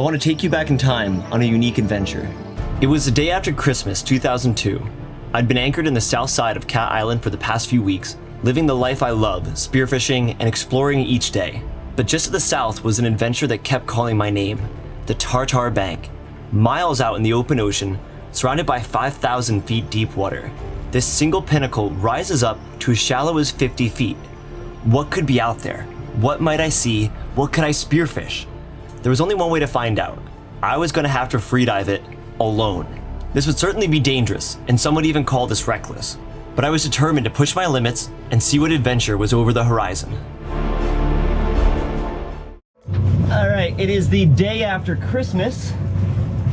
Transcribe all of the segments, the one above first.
I want to take you back in time on a unique adventure. It was the day after Christmas 2002. I'd been anchored in the south side of Cat Island for the past few weeks, living the life I love, spearfishing and exploring each day. But just to the south was an adventure that kept calling my name, the Tartar Bank. Miles out in the open ocean, surrounded by 5,000 feet deep water, this single pinnacle rises up to as shallow as 50 feet. What could be out there? What might I see? What could I spearfish? There was only one way to find out. I was going to have to freedive it alone. This would certainly be dangerous, and some would even call this reckless. But I was determined to push my limits and see what adventure was over the horizon. Alright, it is the day after Christmas,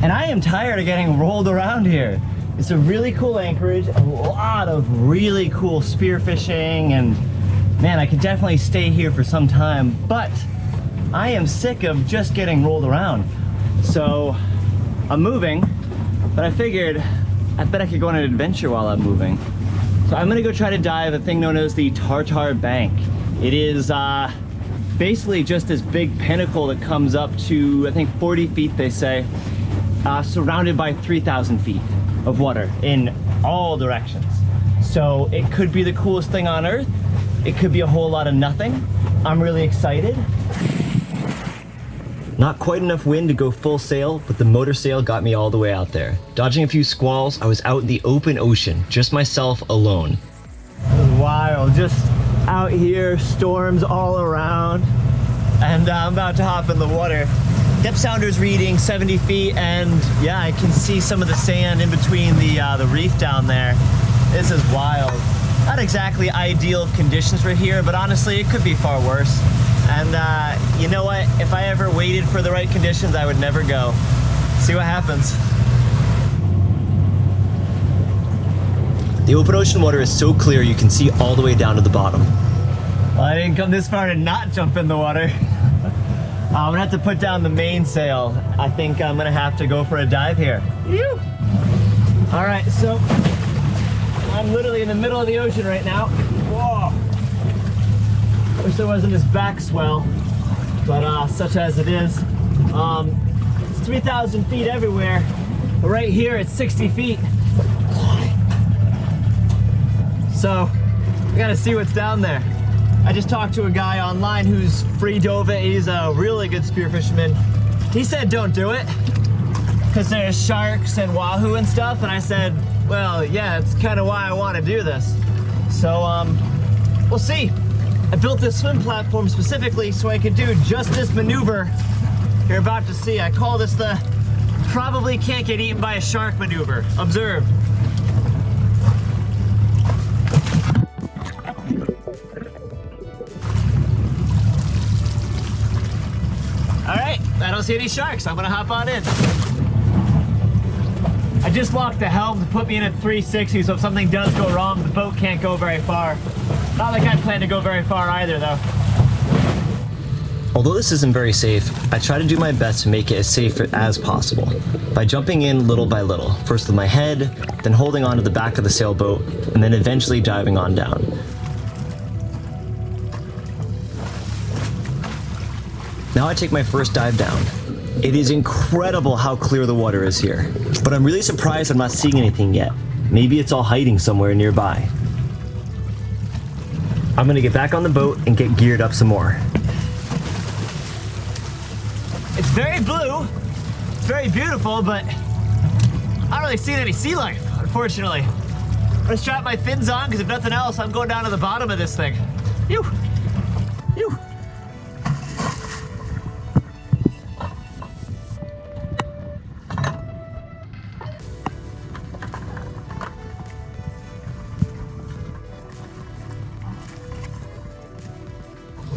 and I am tired of getting rolled around here. It's a really cool anchorage, a lot of really cool spearfishing, and man, I could definitely stay here for some time, but I am sick of just getting rolled around. So I'm moving, but I figured I bet I could go on an adventure while I'm moving. So I'm gonna go try to dive a thing known as the Tartar Bank. It is basically just this big pinnacle that comes up to, I think, 40 feet, they say, surrounded by 3,000 feet of water in all directions. So it could be the coolest thing on earth. It could be a whole lot of nothing. I'm really excited. Not quite enough wind to go full sail, but the motor sail got me all the way out there. Dodging a few squalls, I was out in the open ocean, just myself alone. It was wild, just out here, storms all around, and I'm about to hop in the water. Depth sounder's reading 70 feet, and yeah, I can see some of the sand in between the reef down there. This is wild. Not exactly ideal conditions for here, but honestly, it could be far worse. And you know what? If I ever waited for the right conditions, I would never go. See what happens. The open ocean water is so clear you can see all the way down to the bottom. Well, I didn't come this far to not jump in the water. I'm gonna have to put down the mainsail. I think I'm gonna have to go for a dive here. Phew. All right, so I'm literally in the middle of the ocean right now. Whoa. Wish there wasn't this back swell, but such as it is. It's 3,000 feet everywhere, but right here it's 60 feet. So, I gotta see what's down there. I just talked to a guy online who's free dove it. He's a really good spear fisherman. He said don't do it, because there's sharks and wahoo and stuff, and I said, well, yeah, it's kind of why I want to do this. So, we'll see. I built this swim platform specifically so I could do just this maneuver you're about to see. I call this the probably can't get eaten by a shark maneuver. Observe. All right, I don't see any sharks. I'm gonna hop on in. I just locked the helm to put me in at 360, so if something does go wrong, the boat can't go very far. Not like I plan to go very far either, though. Although this isn't very safe, I try to do my best to make it as safe as possible by jumping in little by little, first with my head, then holding onto the back of the sailboat, and then eventually diving on down. Now I take my first dive down. It is incredible how clear the water is here, but I'm really surprised I'm not seeing anything yet. Maybe it's all hiding somewhere nearby. I'm gonna get back on the boat and get geared up some more. It's very blue, it's very beautiful, but I don't really see any sea life, unfortunately. I'm gonna strap my fins on, because if nothing else, I'm going down to the bottom of this thing. Phew. Phew.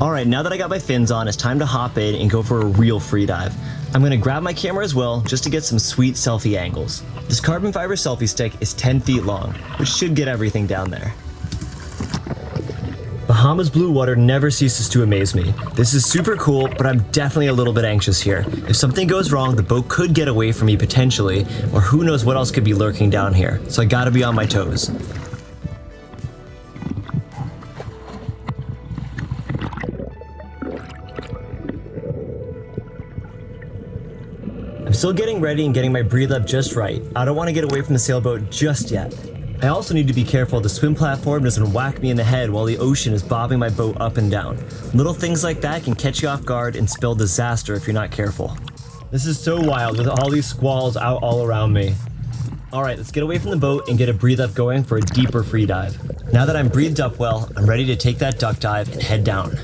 Alright, now that I got my fins on, it's time to hop in and go for a real free dive. I'm gonna grab my camera as well, just to get some sweet selfie angles. This carbon fiber selfie stick is 10 feet long, which should get everything down there. Bahamas blue water never ceases to amaze me. This is super cool, but I'm definitely a little bit anxious here. If something goes wrong, the boat could get away from me potentially, or who knows what else could be lurking down here, so I gotta be on my toes. I'm still getting ready and getting my breathe up just right. I don't want to get away from the sailboat just yet. I also need to be careful the swim platform doesn't whack me in the head while the ocean is bobbing my boat up and down. Little things like that can catch you off guard and spell disaster if you're not careful. This is so wild with all these squalls out all around me. Alright, let's get away from the boat and get a breathe up going for a deeper free dive. Now that I'm breathed up well, I'm ready to take that duck dive and head down.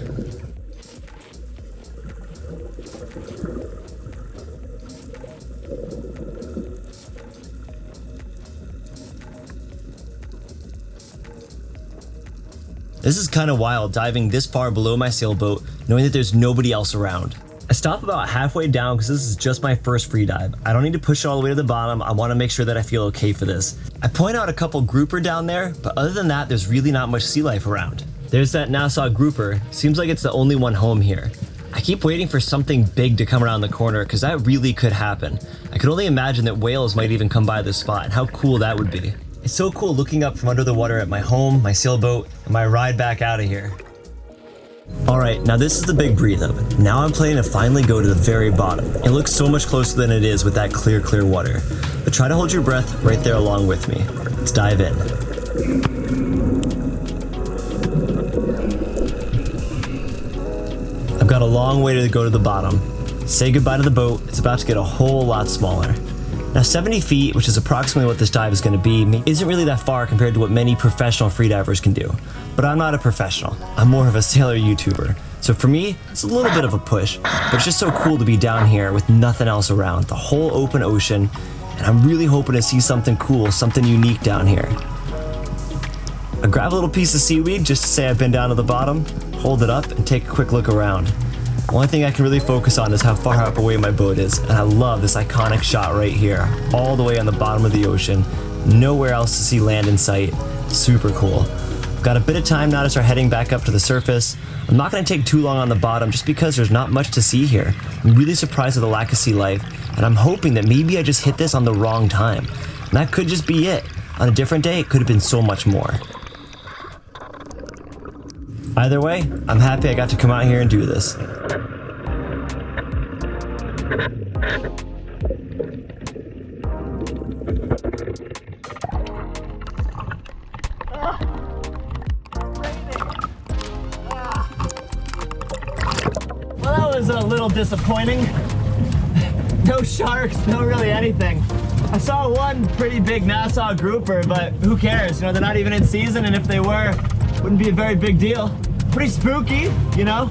This is kind of wild diving this far below my sailboat, knowing that there's nobody else around. I stop about halfway down because this is just my first free dive. I don't need to push it all the way to the bottom. I want to make sure that I feel okay for this. I point out a couple grouper down there, but other than that, there's really not much sea life around. There's that Nassau grouper. Seems like it's the only one home here. I keep waiting for something big to come around the corner because that really could happen. I could only imagine that whales might even come by this spot and how cool that would be. It's so cool looking up from under the water at my home, my sailboat, and my ride back out of here. Alright, now this is the big breathe up. Now I'm planning to finally go to the very bottom. It looks so much closer than it is with that clear water. But try to hold your breath right there along with me. Let's dive in. I've got a long way to go to the bottom. Say goodbye to the boat, it's about to get a whole lot smaller. Now 70 feet, which is approximately what this dive is going to be, isn't really that far compared to what many professional freedivers can do. But I'm not a professional, I'm more of a sailor YouTuber. So for me, it's a little bit of a push, but it's just so cool to be down here with nothing else around, the whole open ocean, and I'm really hoping to see something cool, something unique down here. I grab a little piece of seaweed just to say I've been down to the bottom, hold it up, and take a quick look around. One thing I can really focus on is how far up away my boat is, and I love this iconic shot right here, all the way on the bottom of the ocean, nowhere else to see land in sight. Super cool. I've got a bit of time now to start heading back up to the surface. I'm not going to take too long on the bottom just because there's not much to see here. I'm really surprised at the lack of sea life, and I'm hoping that maybe I just hit this on the wrong time. And that could just be it. On a different day, it could have been so much more. Either way, I'm happy I got to come out here and do this. Well, that was a little disappointing. No sharks, no really anything. I saw one pretty big Nassau grouper, but who cares? You know, they're not even in season, and if they were, wouldn't be a very big deal. Pretty spooky, you know?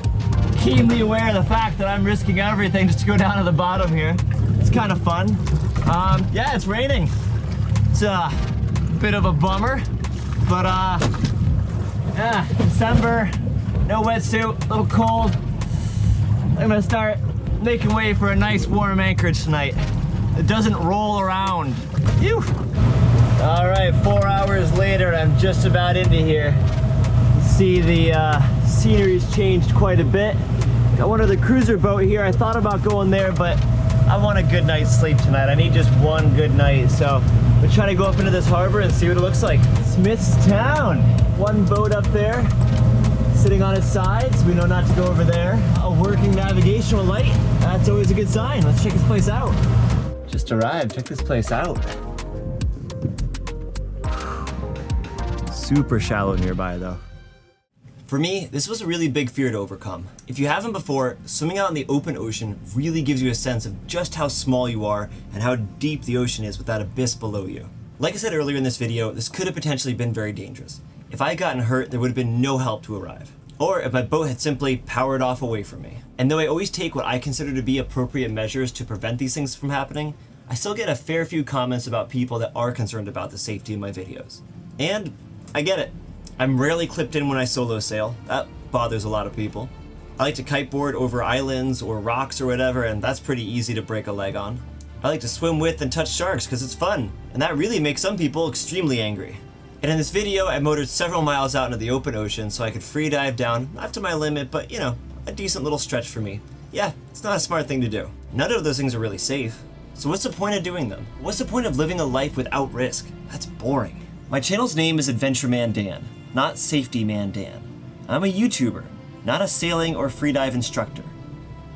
Keenly aware of the fact that I'm risking everything just to go down to the bottom here. It's kind of fun. Yeah, it's raining. It's a bit of a bummer, but yeah, December, no wetsuit, a little cold. I'm gonna start making way for a nice warm anchorage tonight. It doesn't roll around. Phew. All right, 4 hours later, I'm just about into here. See, the scenery's changed quite a bit. Got one of the cruiser boat here. I thought about going there, but I want a good night's sleep tonight. I need just one good night, so we're trying to go up into this harbor and see what it looks like. Smithstown. One boat up there, sitting on its side, so we know not to go over there. A working navigational light. That's always a good sign. Let's check this place out. Just arrived. Check this place out. Super shallow nearby, though. For me, this was a really big fear to overcome. If you haven't before, swimming out in the open ocean really gives you a sense of just how small you are and how deep the ocean is with that abyss below you. Like I said earlier in this video, this could have potentially been very dangerous. If I had gotten hurt, there would have been no help to arrive. Or if my boat had simply powered off away from me. And though I always take what I consider to be appropriate measures to prevent these things from happening, I still get a fair few comments about people that are concerned about the safety of my videos. And I get it. I'm rarely clipped in when I solo sail. That bothers a lot of people. I like to kiteboard over islands or rocks or whatever, and that's pretty easy to break a leg on. I like to swim with and touch sharks because it's fun, and that really makes some people extremely angry. And in this video, I motored several miles out into the open ocean so I could free dive down, not to my limit, but you know, a decent little stretch for me. Yeah, it's not a smart thing to do. None of those things are really safe. So what's the point of doing them? What's the point of living a life without risk? That's boring. My channel's name is Adventure Man Dan, not Safety Man Dan. I'm a YouTuber, not a sailing or freedive instructor.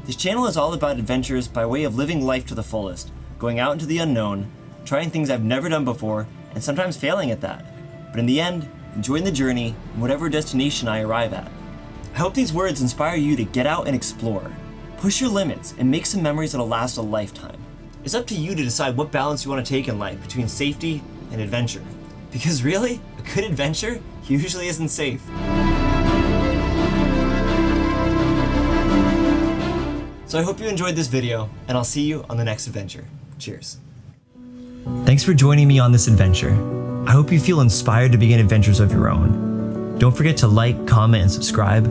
This channel is all about adventures by way of living life to the fullest, going out into the unknown, trying things I've never done before, and sometimes failing at that. But in the end, enjoying the journey and whatever destination I arrive at. I hope these words inspire you to get out and explore. Push your limits and make some memories that'll last a lifetime. It's up to you to decide what balance you want to take in life between safety and adventure. Because really, a good adventure usually isn't safe. So I hope you enjoyed this video, and I'll see you on the next adventure. Cheers. Thanks for joining me on this adventure. I hope you feel inspired to begin adventures of your own. Don't forget to like, comment, and subscribe.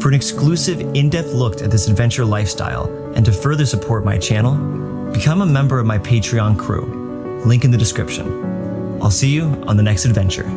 For an exclusive, in-depth look at this adventure lifestyle and to further support my channel, become a member of my Patreon crew. Link in the description. I'll see you on the next adventure.